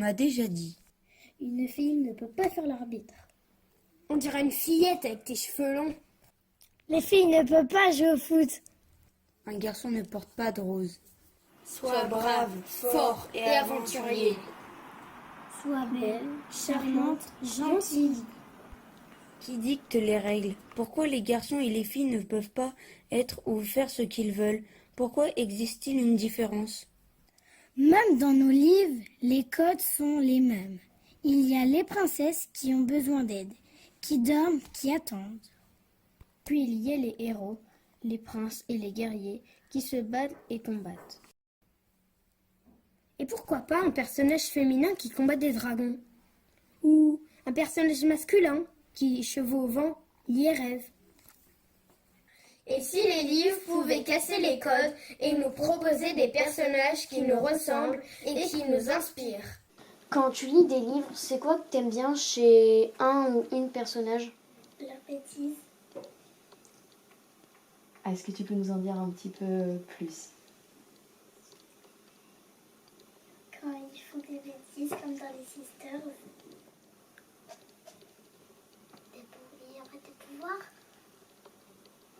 m'a déjà dit. Une fille ne peut pas faire l'arbitre. On dirait une fillette avec tes cheveux longs. Les filles ne peuvent pas jouer au foot. Un garçon ne porte pas de rose. Sois brave, fort et aventurier. Sois belle, charmante, gentille. Qui dicte les règles? Pourquoi les garçons et les filles ne peuvent pas être ou faire ce qu'ils veulent? Pourquoi existe-t-il une différence? Même dans nos livres, les codes sont les mêmes. Il y a les princesses qui ont besoin d'aide, qui dorment, qui attendent. Puis il y a les héros, les princes et les guerriers qui se battent et combattent. Et pourquoi pas un personnage féminin qui combat des dragons? Ou un personnage masculin qui, chevaux au vent, y rêve? Et si les livres pouvaient casser les codes et nous proposer des personnages qui nous ressemblent et qui nous inspirent? Quand tu lis des livres, c'est quoi que t'aimes bien chez un ou une personnage? La bêtise. Est-ce que tu peux nous en dire un petit peu plus? Quand ils font des bêtises comme dans les Sisters. Il y aurait des pouvoirs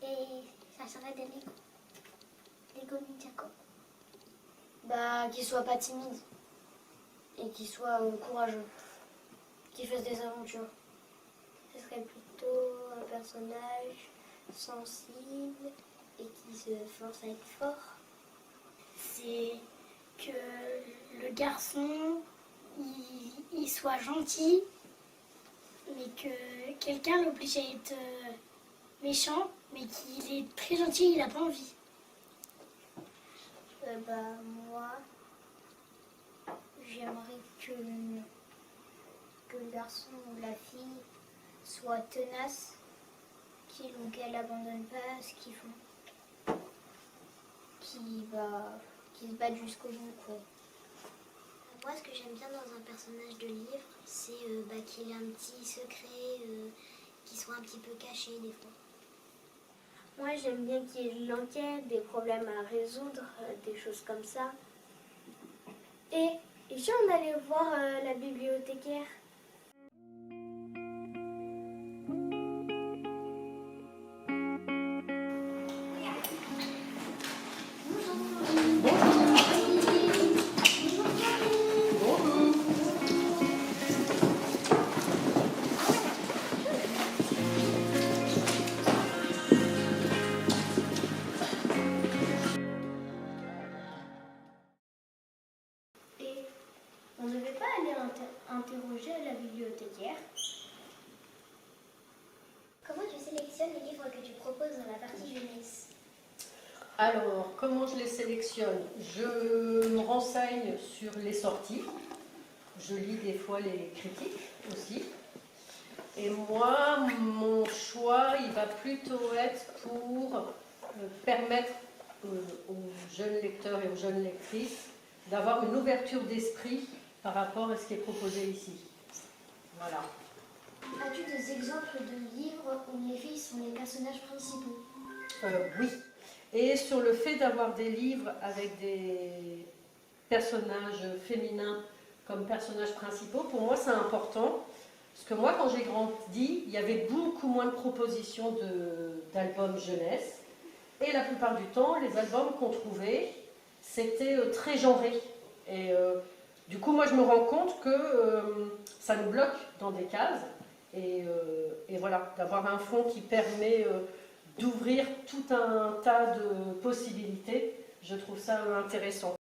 et ça serait des Lego. Lego Ninjago. Bah, qu'il soit pas timide et qu'il soit courageux, qu'il fasse des aventures. Ce serait plutôt un personnage sensible et qui se force à être fort. C'est que le garçon il soit gentil, mais que quelqu'un l'oblige à être méchant, mais qu'il est très gentil, il n'a pas envie. Moi, j'aimerais que le garçon ou la fille soit tenace, qu'elle n'abandonne pas ce qu'ils font, qui se battent jusqu'au bout, quoi. Moi, ce que j'aime bien dans un personnage de livre, c'est qu'il ait un petit secret, qui soit un petit peu caché des fois. Moi, j'aime bien qu'il y ait de l'enquête, des problèmes à résoudre, des choses comme ça. Et si on allait voir la bibliothécaire? On ne devait pas aller interroger la bibliothécaire. Comment tu sélectionnes les livres que tu proposes dans la partie jeunesse? Alors, comment je les sélectionne? Je me renseigne sur les sorties. Je lis des fois les critiques aussi. Et moi, mon choix, il va plutôt être pour permettre aux jeunes lecteurs et aux jeunes lectrices d'avoir une ouverture d'esprit par rapport à ce qui est proposé ici. Voilà. As-tu des exemples de livres où les filles sont les personnages principaux? Oui. Et sur le fait d'avoir des livres avec des personnages féminins comme personnages principaux, pour moi c'est important. Parce que moi, quand j'ai grandi, il y avait beaucoup moins de propositions d'albums jeunesse. Et la plupart du temps, les albums qu'on trouvait, c'était très genré. Et du coup, moi, je me rends compte que ça nous bloque dans des cases. Et voilà, d'avoir un fond qui permet d'ouvrir tout un tas de possibilités, je trouve ça intéressant.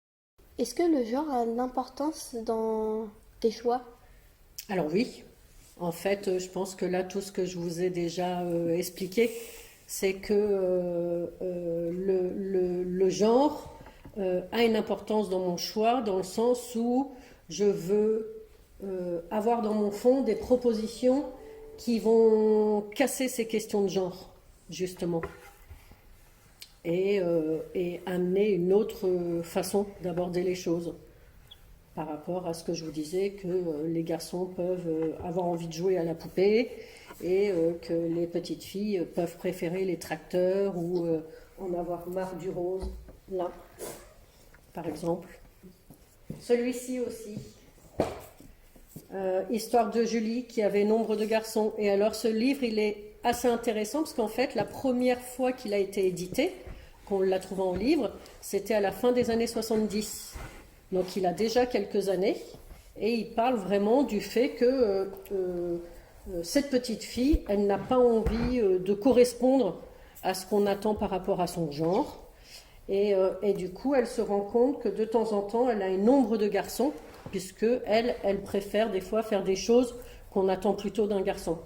Est-ce que le genre a de l'importance dans tes choix? Alors oui, en fait, je pense que là, tout ce que je vous ai déjà expliqué, c'est que le genre a une importance dans mon choix, dans le sens où je veux avoir dans mon fond des propositions qui vont casser ces questions de genre, justement, et amener une autre façon d'aborder les choses. Par rapport à ce que je vous disais, que les garçons peuvent avoir envie de jouer à la poupée et que les petites filles peuvent préférer les tracteurs ou en avoir marre du rose, là, par exemple. Celui-ci aussi. Histoire de Julie qui avait nombre de garçons. Et alors ce livre, il est assez intéressant parce qu'en fait, la première fois qu'il a été édité, qu'on l'a trouvé en livre, c'était à la fin des années 70. Donc il a déjà quelques années et il parle vraiment du fait que cette petite fille, elle n'a pas envie de correspondre à ce qu'on attend par rapport à son genre. Et du coup, elle se rend compte que de temps en temps, elle a un nombre de garçons, puisque elle préfère des fois faire des choses qu'on attend plutôt d'un garçon.